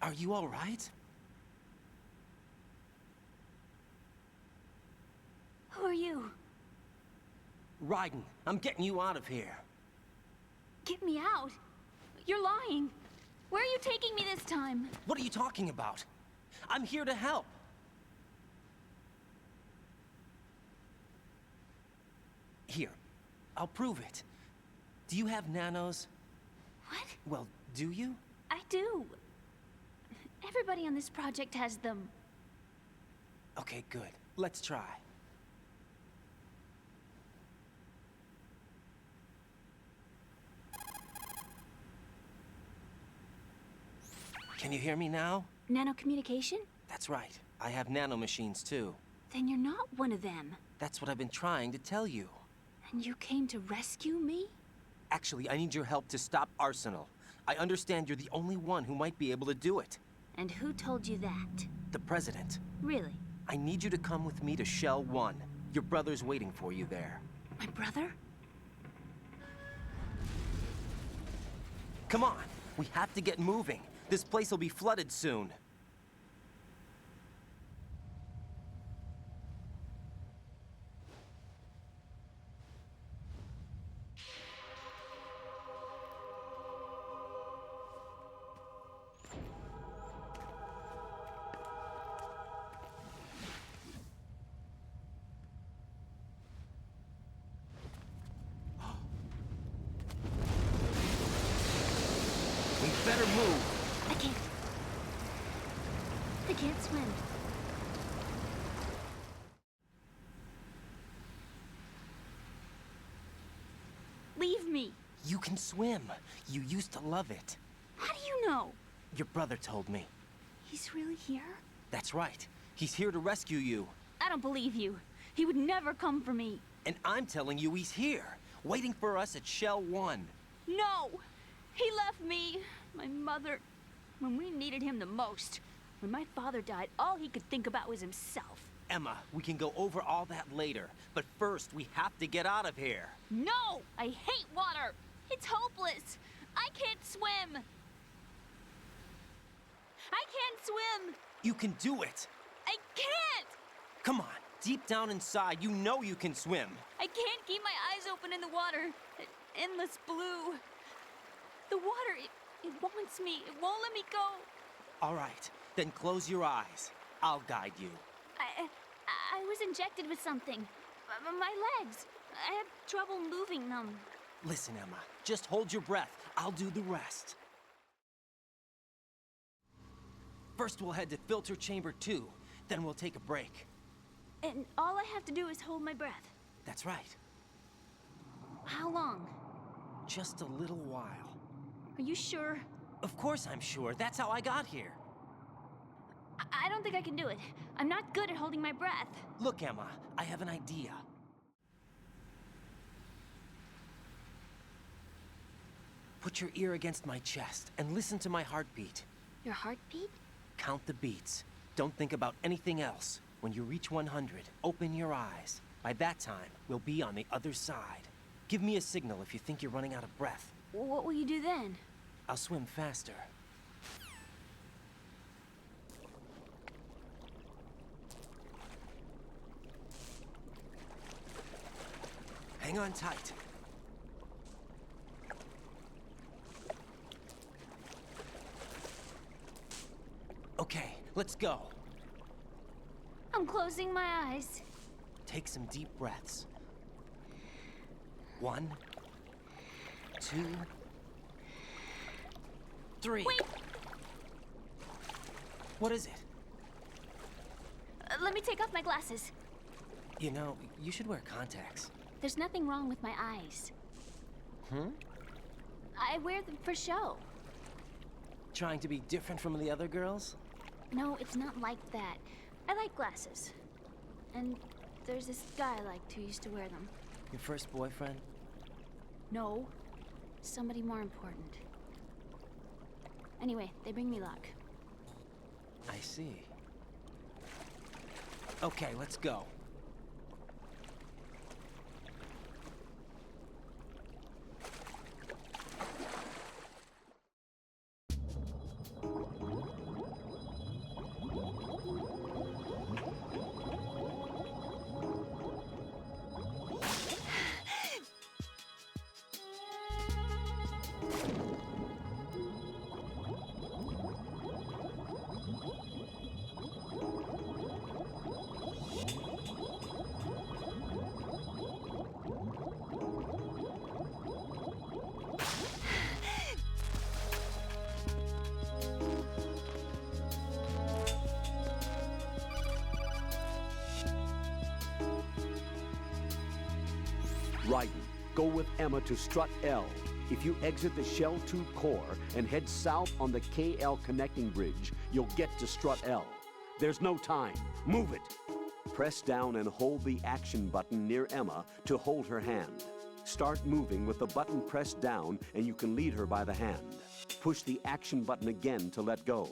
Are you all right? Who are you? Raiden, I'm getting you out of here. Get me out? You're lying. Where are you taking me this time? What are you talking about? I'm here to help. Here, I'll prove it. Do you have nanos? What? Well, do you? I do. Everybody on this project has them. Okay, good. Let's try. Can you hear me now? Nanocommunication? That's right. I have nanomachines too. Then you're not one of them. That's what I've been trying to tell you. And you came to rescue me? Actually, I need your help to stop Arsenal. I understand you're the only one who might be able to do it. And who told you that? The President. Really? I need you to come with me to Shell 1. Your brother's waiting for you there. My brother? Come on, we have to get moving. This place will be flooded soon. We better move. I can't. I can't swim. Leave me. You can swim. You used to love it. How do you know? Your brother told me. He's really here? That's right. He's here to rescue you. I don't believe you. He would never come for me. And I'm telling you he's here, waiting for us at Shell 1. No! He left me, my mother, when we needed him the most. When my father died, all he could think about was himself. Emma, we can go over all that later, but first we have to get out of here. No! I hate water! It's hopeless! I can't swim! I can't swim! You can do it. I can't! Come on, deep down inside, you know you can swim. I can't keep my eyes open in the water. Endless blue. The water, it wants me. It won't let me go. All right, then close your eyes. I'll guide you. I was injected with something. My legs. I had trouble moving them. Listen, Emma, just hold your breath. I'll do the rest. First, we'll head to filter chamber 2. Then we'll take a break. And all I have to do is hold my breath. That's right. How long? Just a little while. Are you sure? Of course I'm sure. That's how I got here. I don't think I can do it. I'm not good at holding my breath. Look, Emma, I have an idea. Put your ear against my chest and listen to my heartbeat. Your heartbeat? Count the beats. Don't think about anything else. When you reach 100, open your eyes. By that time, we'll be on the other side. Give me a signal if you think you're running out of breath. What will you do then? I'll swim faster. Hang on tight. Okay, let's go. I'm closing my eyes. Take some deep breaths. 1, 2, 3. Wait! What is it? Let me take off my glasses. You know, you should wear contacts. There's nothing wrong with my eyes. Hmm? I wear them for show. Trying to be different from the other girls? No, it's not like that. I like glasses. And there's this guy I liked who used to wear them. Your first boyfriend? No. Somebody more important. Anyway, they bring me luck. I see. Okay, let's go. Raiden, go with Emma to strut L. If you exit the Shell 2 core and head south on the KL connecting bridge, you'll get to strut L. There's no time. Move it. Press down and hold the action button near Emma to hold her hand. Start moving with the button pressed down and you can lead her by the hand. Push the action button again to let go.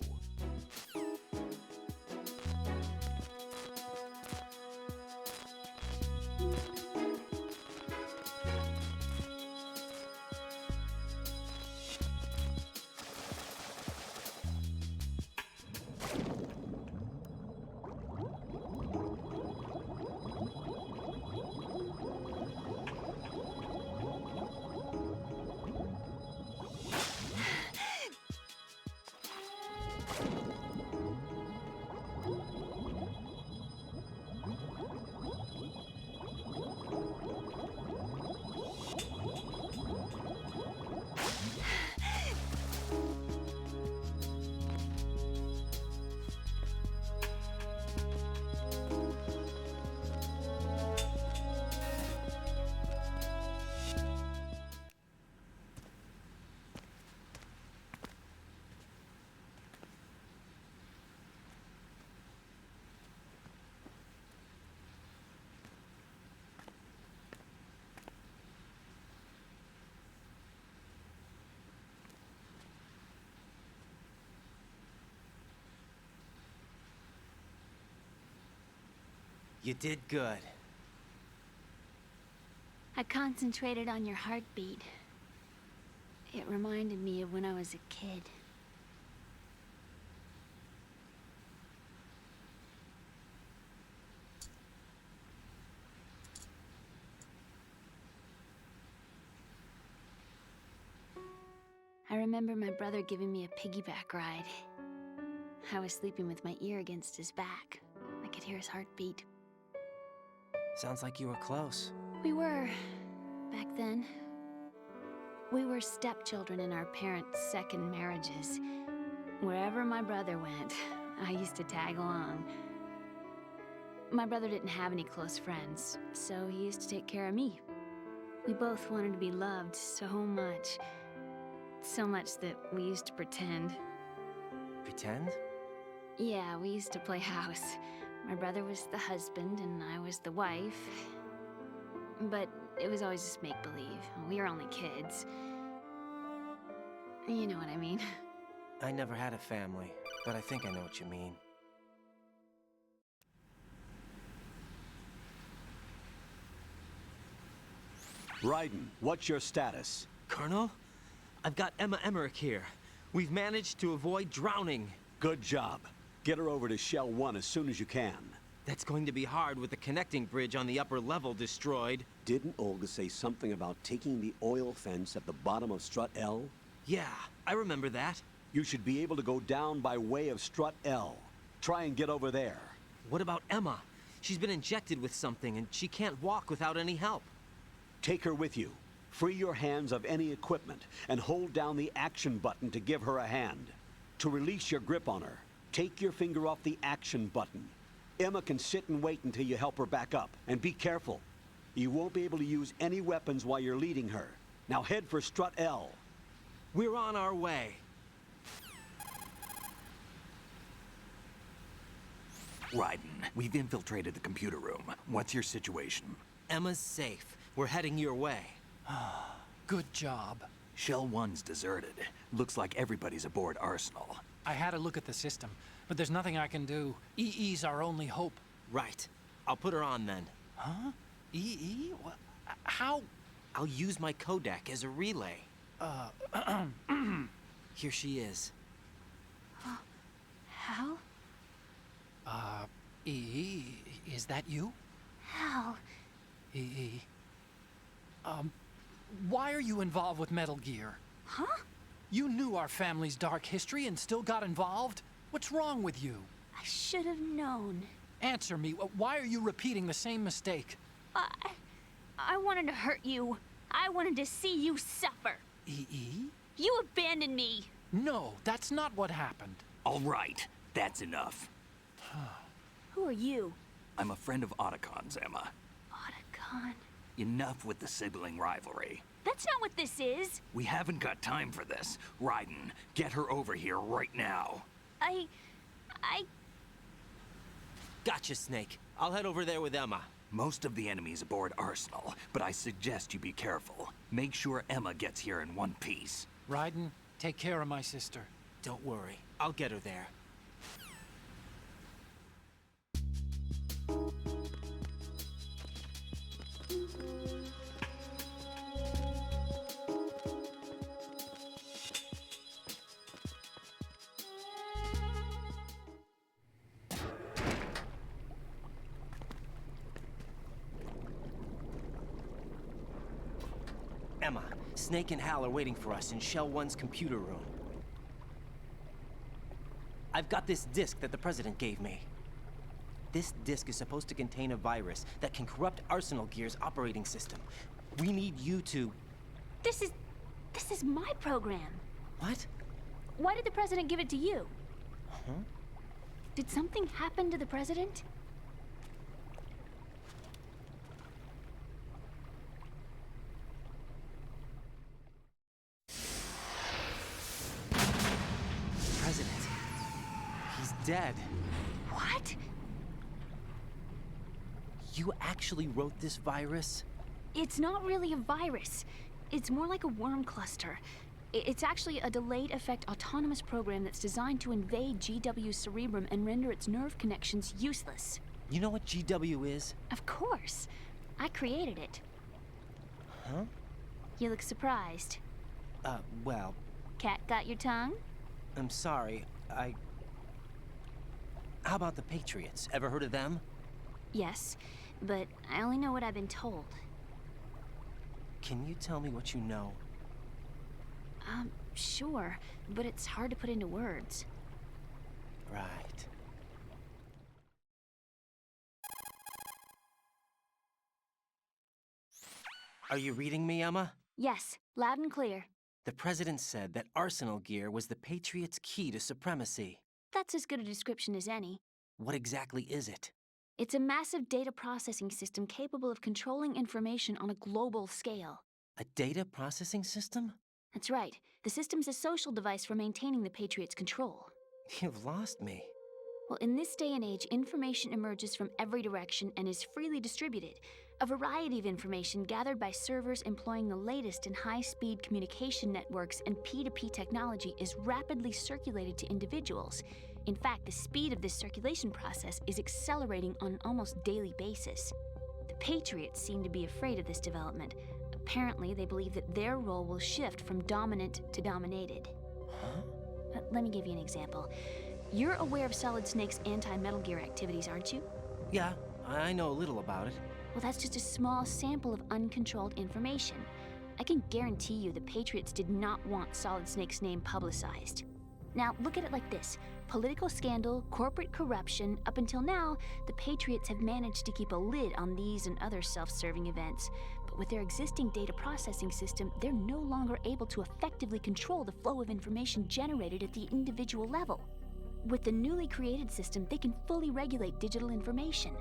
You did good. I concentrated on your heartbeat. It reminded me of when I was a kid. I remember my brother giving me a piggyback ride. I was sleeping with my ear against his back. I could hear his heartbeat. Sounds like you were close. We were, back then. We were stepchildren in our parents' second marriages. Wherever my brother went, I used to tag along. My brother didn't have any close friends, so he used to take care of me. We both wanted to be loved so much. So much that we used to pretend. Pretend? Yeah, we used to play house. My brother was the husband and I was the wife. But it was always just make-believe. We were only kids. You know what I mean. I never had a family, but I think I know what you mean. Raiden, what's your status? Colonel? I've got Emma Emmerich here. We've managed to avoid drowning. Good job. Get her over to Shell 1 as soon as you can. That's going to be hard with the connecting bridge on the upper level destroyed. Didn't Olga say something about taking the oil fence at the bottom of Strut L? Yeah, I remember that. You should be able to go down by way of Strut L. Try and get over there. What about Emma? She's been injected with something and she can't walk without any help. Take her with you. Free your hands of any equipment and hold down the action button to give her a hand. To release your grip on her, take your finger off the action button. Emma can sit and wait until you help her back up. And be careful. You won't be able to use any weapons while you're leading her. Now head for Strut L. We're on our way. Raiden, we've infiltrated the computer room. What's your situation? Emma's safe. We're heading your way. Good job. Shell 1's deserted. Looks like everybody's aboard Arsenal. I had a look at the system, but there's nothing I can do. EE's our only hope. Right. I'll put her on then. Huh? EE? What? How? I'll use my Kodak as a relay. Here she is. Hal? EE, is that you? Hal? EE. Why are you involved with Metal Gear? Huh? You knew our family's dark history and still got involved? What's wrong with you? I should have known. Answer me. Why are you repeating the same mistake? I wanted to hurt you. I wanted to see you suffer. EE? You abandoned me. No, that's not what happened. All right, that's enough. Who are you? I'm a friend of Otacon's, Emma. Otacon. Enough with the sibling rivalry. That's not what this is. We haven't got time for this. Raiden, get her over here right now. I... Gotcha, Snake. I'll head over there with Emma. Most of the enemy's aboard Arsenal, but I suggest you be careful. Make sure Emma gets here in one piece. Raiden, take care of my sister. Don't worry. I'll get her there. Emma, Snake and Hal are waiting for us in Shell 1's computer room. I've got this disk that the President gave me. This disk is supposed to contain a virus that can corrupt Arsenal Gear's operating system. We need you to... This is my program. What? Why did the President give it to you? Huh? Did something happen to the President? President. He's dead. What? You actually wrote this virus? It's not really a virus. It's more like a worm cluster. It's actually a delayed effect autonomous program that's designed to invade GW's cerebrum and render its nerve connections useless. You know what GW is? Of course. I created it. Huh? You look surprised. Well, Cat got your tongue? I'm sorry. How about the Patriots? Ever heard of them? Yes, but I only know what I've been told. Can you tell me what you know? Sure, but it's hard to put into words. Right. Are you reading me, Emma? Yes, loud and clear. The President said that Arsenal Gear was the Patriots' key to supremacy. That's as good a description as any. What exactly is it? It's a massive data processing system capable of controlling information on a global scale. A data processing system? That's right. The system's a social device for maintaining the Patriots' control. You've lost me. Well, in this day and age, information emerges from every direction and is freely distributed. A variety of information gathered by servers employing the latest in high-speed communication networks and P2P technology is rapidly circulated to individuals. In fact, the speed of this circulation process is accelerating on an almost daily basis. The Patriots seem to be afraid of this development. Apparently, they believe that their role will shift from dominant to dominated. Huh? Let me give you an example. You're aware of Solid Snake's anti-Metal Gear activities, aren't you? Yeah, I know a little about it. Well, that's just a small sample of uncontrolled information. I can guarantee you the Patriots did not want Solid Snake's name publicized. Now, look at it like this. Political scandal, corporate corruption, up until now, the Patriots have managed to keep a lid on these and other self-serving events. But with their existing data processing system, they're no longer able to effectively control the flow of information generated at the individual level. With the newly created system, they can fully regulate digital information.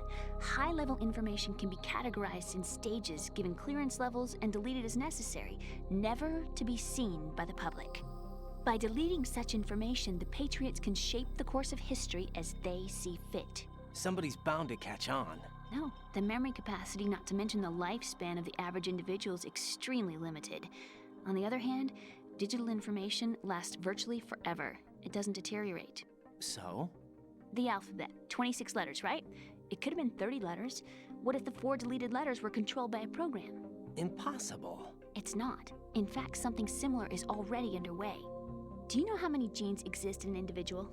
High-level information can be categorized in stages, given clearance levels, and deleted as necessary, never to be seen by the public. By deleting such information, the Patriots can shape the course of history as they see fit. Somebody's bound to catch on. No, the memory capacity, not to mention the lifespan of the average individual, is extremely limited. On the other hand, digital information lasts virtually forever. It doesn't deteriorate. So? The alphabet, 26 letters, right? It could have been 30 letters. What if the 4 deleted letters were controlled by a program? Impossible. It's not. In fact, something similar is already underway. Do you know how many genes exist in an individual?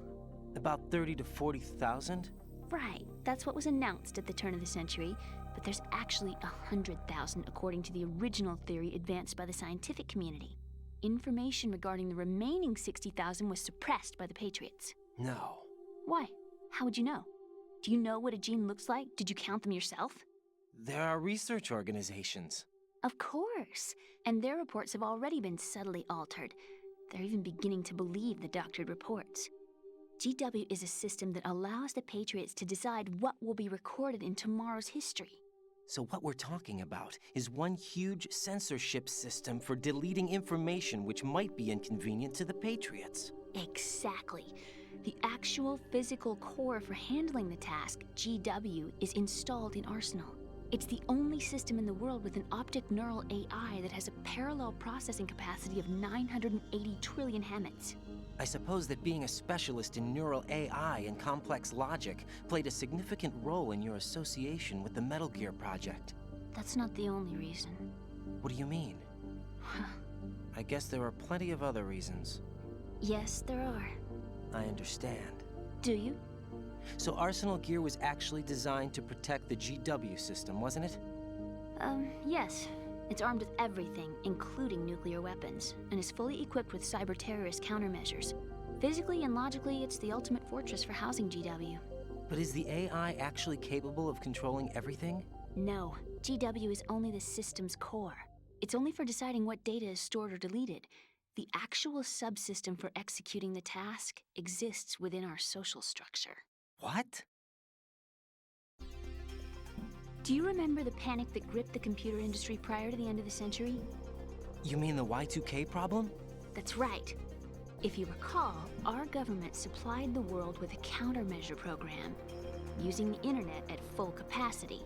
About 30 to 40,000? Right, that's what was announced at the turn of the century, but there's actually 100,000 according to the original theory advanced by the scientific community. Information regarding the remaining 60,000 was suppressed by the Patriots. No. Why? How would you know? Do you know what a gene looks like? Did you count them yourself? There are research organizations. Of course, and their reports have already been subtly altered. They're even beginning to believe the doctored reports. GW is a system that allows the Patriots to decide what will be recorded in tomorrow's history. So what we're talking about is one huge censorship system for deleting information which might be inconvenient to the Patriots. Exactly. The actual physical core for handling the task, GW, is installed in Arsenal. It's the only system in the world with an optic neural AI that has a parallel processing capacity of 980 trillion Hammets. I suppose that being a specialist in neural AI and complex logic played a significant role in your association with the Metal Gear project. That's not the only reason. What do you mean? I guess there are plenty of other reasons. Yes, there are. I understand. Do you? So Arsenal Gear was actually designed to protect the GW system, wasn't it? Yes. It's armed with everything, including nuclear weapons, and is fully equipped with cyber-terrorist countermeasures. Physically and logically, it's the ultimate fortress for housing GW. But is the AI actually capable of controlling everything? No. GW is only the system's core. It's only for deciding what data is stored or deleted. The actual subsystem for executing the task exists within our social structure. What? Do you remember the panic that gripped the computer industry prior to the end of the century? You mean the Y2K problem? That's right. If you recall, our government supplied the world with a countermeasure program, using the internet at full capacity.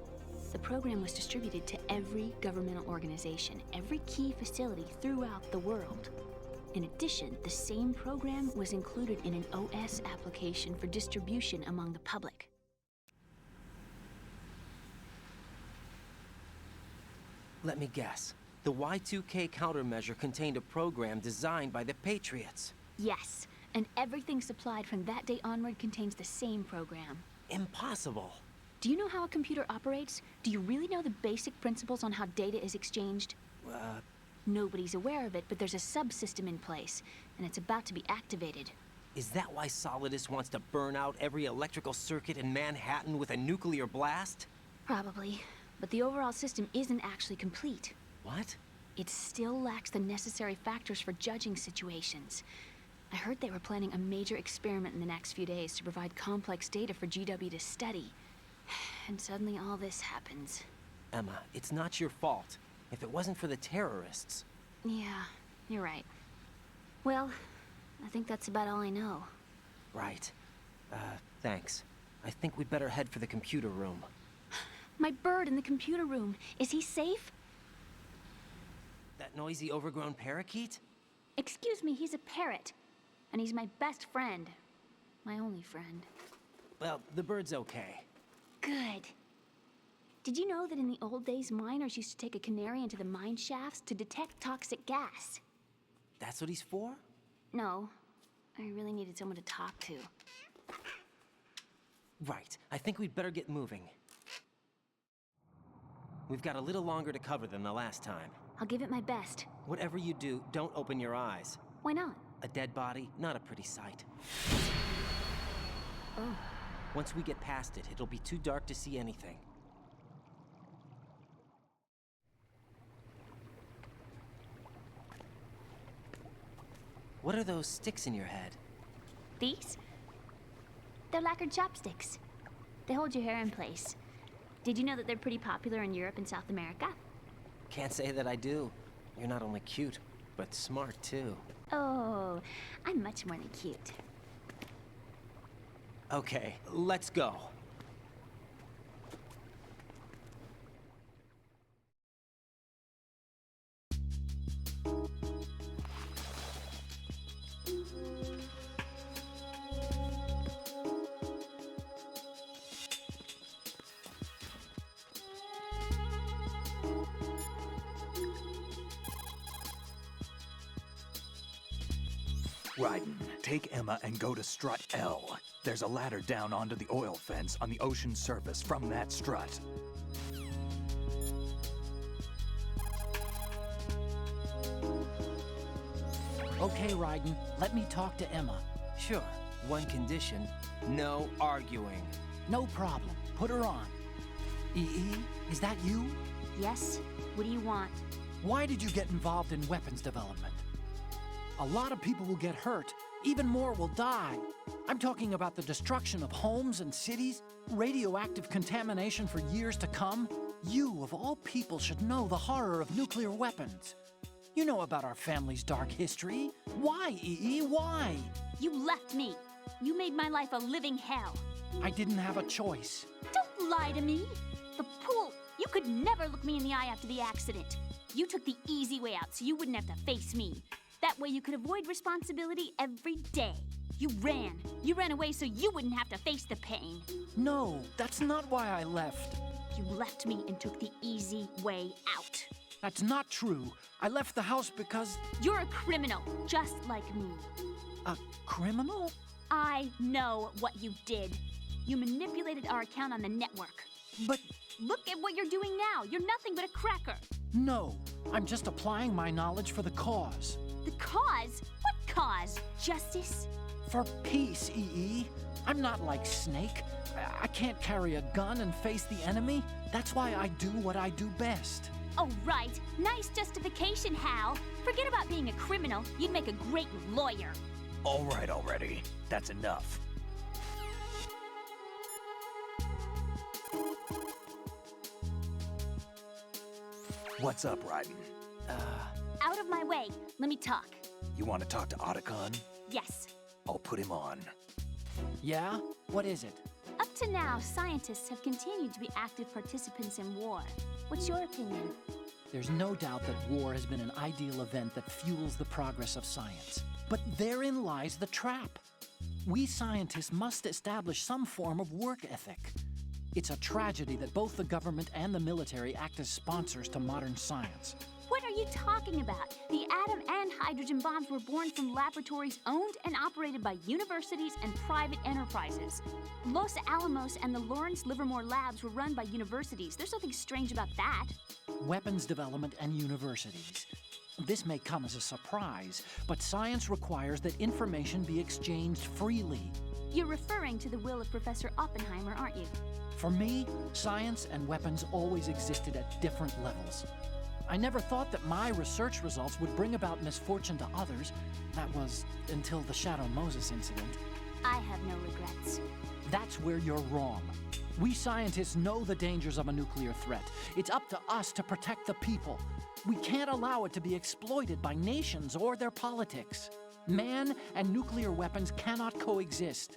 The program was distributed to every governmental organization, every key facility throughout the world. In addition, the same program was included in an OS application for distribution among the public. Let me guess. The Y2K countermeasure contained a program designed by the Patriots. Yes, and everything supplied from that day onward contains the same program. Impossible. Do you know how a computer operates? Do you really know the basic principles on how data is exchanged? Nobody's aware of it, but there's a subsystem in place, and it's about to be activated. Is that why Solidus wants to burn out every electrical circuit in Manhattan with a nuclear blast? Probably, but the overall system isn't actually complete. What? It still lacks the necessary factors for judging situations. I heard they were planning a major experiment in the next few days to provide complex data for GW to study. And suddenly all this happens. Emma, it's not your fault. If it wasn't for the terrorists... Yeah, you're right. Well, I think that's about all I know. Right. Thanks. I think we'd better head for the computer room. My bird in the computer room. Is he safe? That noisy, overgrown parakeet? Excuse me, he's a parrot. And he's my best friend. My only friend. Well, the bird's okay. Good. Did you know that in the old days, miners used to take a canary into the mine shafts to detect toxic gas? That's what he's for? No. I really needed someone to talk to. Right. I think we'd better get moving. We've got a little longer to cover than the last time. I'll give it my best. Whatever you do, don't open your eyes. Why not? A dead body, not a pretty sight. Oh. Once we get past it, it'll be too dark to see anything. What are those sticks in your head? These? They're lacquered chopsticks. They hold your hair in place. Did you know that they're pretty popular in Europe and South America? Can't say that I do. You're not only cute, but smart too. Oh, I'm much more than cute. Okay, let's go. Raiden, take Emma and go to strut L. There's a ladder down onto the oil fence on the ocean surface from that strut. Okay, Raiden, let me talk to Emma. Sure. One condition, no arguing. No problem. Put her on. EE, is that you? Yes? What do you want? Why did you get involved in weapons development? A lot of people will get hurt. Even more will die. I'm talking about the destruction of homes and cities, radioactive contamination for years to come. You, of all people, should know the horror of nuclear weapons. You know about our family's dark history. Why, EE? Why? You left me. You made my life a living hell. I didn't have a choice. Don't lie to me. The pool, you could never look me in the eye after the accident. You took the easy way out so you wouldn't have to face me. That way you could avoid responsibility every day. You ran. You ran away so you wouldn't have to face the pain. No, that's not why I left. You left me and took the easy way out. That's not true. I left the house because... You're a criminal, just like me. A criminal? I know what you did. You manipulated our account on the network. But... Look at what you're doing now. You're nothing but a cracker. No, I'm just applying my knowledge for the cause. The cause? What cause? Justice? For peace, EE. I'm not like Snake. I can't carry a gun and face the enemy. That's why I do what I do best. Oh, right. Nice justification, Hal. Forget about being a criminal. You'd make a great lawyer. All right already. That's enough. What's up, Raiden? Out of my way. Let me talk. You want to talk to Otacon? Yes. I'll put him on. Yeah? What is it? Up to now, scientists have continued to be active participants in war. What's your opinion? There's no doubt that war has been an ideal event that fuels the progress of science. But therein lies the trap. We scientists must establish some form of work ethic. It's a tragedy that both the government and the military act as sponsors to modern science. What are you talking about? The atom and hydrogen bombs were born from laboratories owned and operated by universities and private enterprises. Los Alamos and the Lawrence Livermore labs were run by universities. There's nothing strange about that. Weapons development and universities. This may come as a surprise, but science requires that information be exchanged freely. You're referring to the will of Professor Oppenheimer, aren't you? For me, science and weapons always existed at different levels. I never thought that my research results would bring about misfortune to others. That was until the Shadow Moses incident. I have no regrets. That's where you're wrong. We scientists know the dangers of a nuclear threat. It's up to us to protect the people. We can't allow it to be exploited by nations or their politics. Man and nuclear weapons cannot coexist.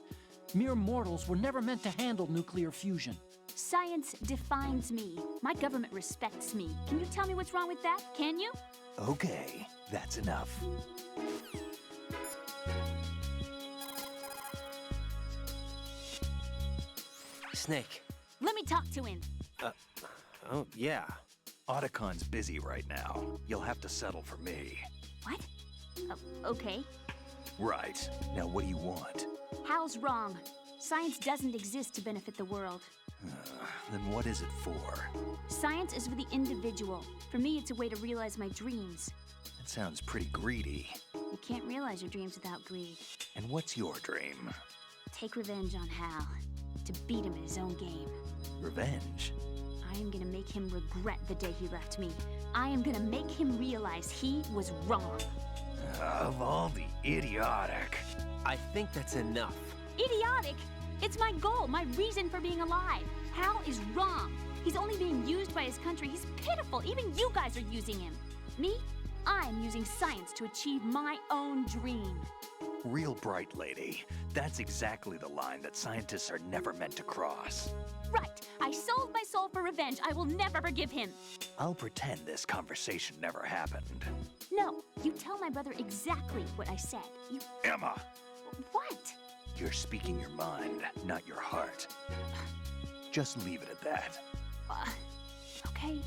Mere mortals were never meant to handle nuclear fusion. Science defines me. My government respects me. Can you tell me what's wrong with that? Can you? Okay, that's enough. Snake. Let me talk to him. Oh, yeah. Otacon's busy right now. You'll have to settle for me. What? Okay. Right. Now what do you want? Hal's wrong. Science doesn't exist to benefit the world. Then what is it for? Science is for the individual. For me, it's a way to realize my dreams. That sounds pretty greedy. You can't realize your dreams without greed. And what's your dream? Take revenge on Hal. To beat him in his own game. Revenge? I am gonna make him regret the day he left me. I am gonna make him realize he was wrong. Of all the idiotic. I think that's enough. Idiotic? It's my goal, my reason for being alive. Hal is wrong. He's only being used by his country. He's pitiful. Even you guys are using him. Me? I'm using science to achieve my own dream. Real bright, lady. That's exactly the line that scientists are never meant to cross. Right. I sold my soul for revenge. I will never forgive him. I'll pretend this conversation never happened. No, you tell my brother exactly what I said. You... Emma! What? You're speaking your mind, not your heart. Just leave it at that. Okay.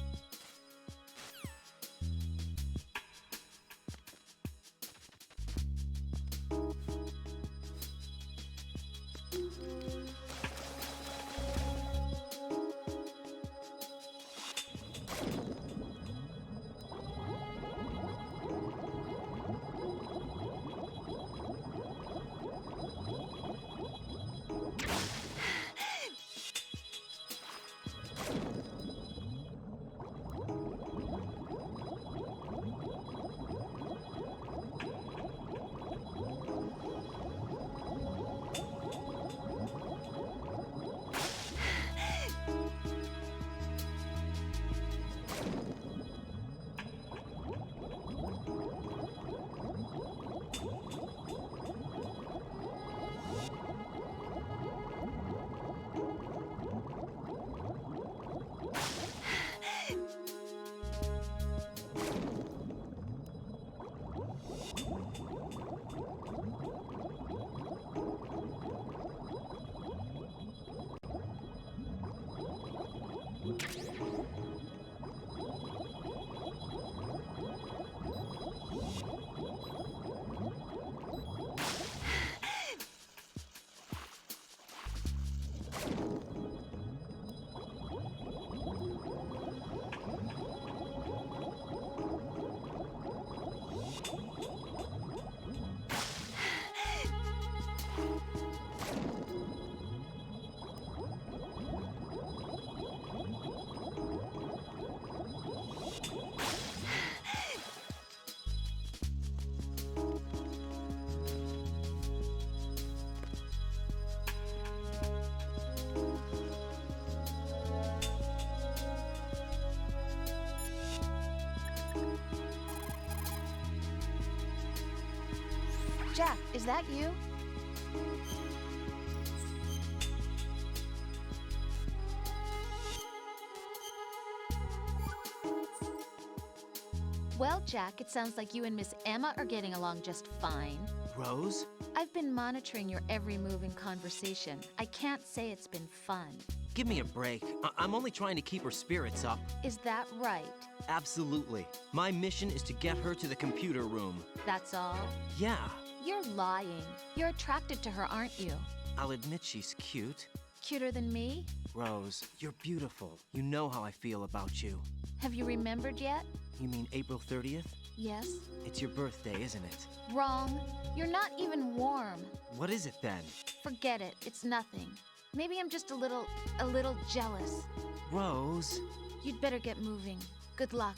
Jack, is that you? Well, Jack, it sounds like you and Miss Emma are getting along just fine. Rose? I've been monitoring your every move and conversation. I can't say it's been fun. Give me a break. I'm only trying to keep her spirits up. Is that right? Absolutely. My mission is to get her to the computer room. That's all? Yeah. You're lying. You're attracted to her, aren't you? I'll admit she's cute. Cuter than me? Rose, you're beautiful. You know how I feel about you. Have you remembered yet? You mean April 30th? Yes. It's your birthday, isn't it? Wrong. You're not even warm. What is it then? Forget it. It's nothing. Maybe I'm just a little jealous. Rose. You'd better get moving. Good luck.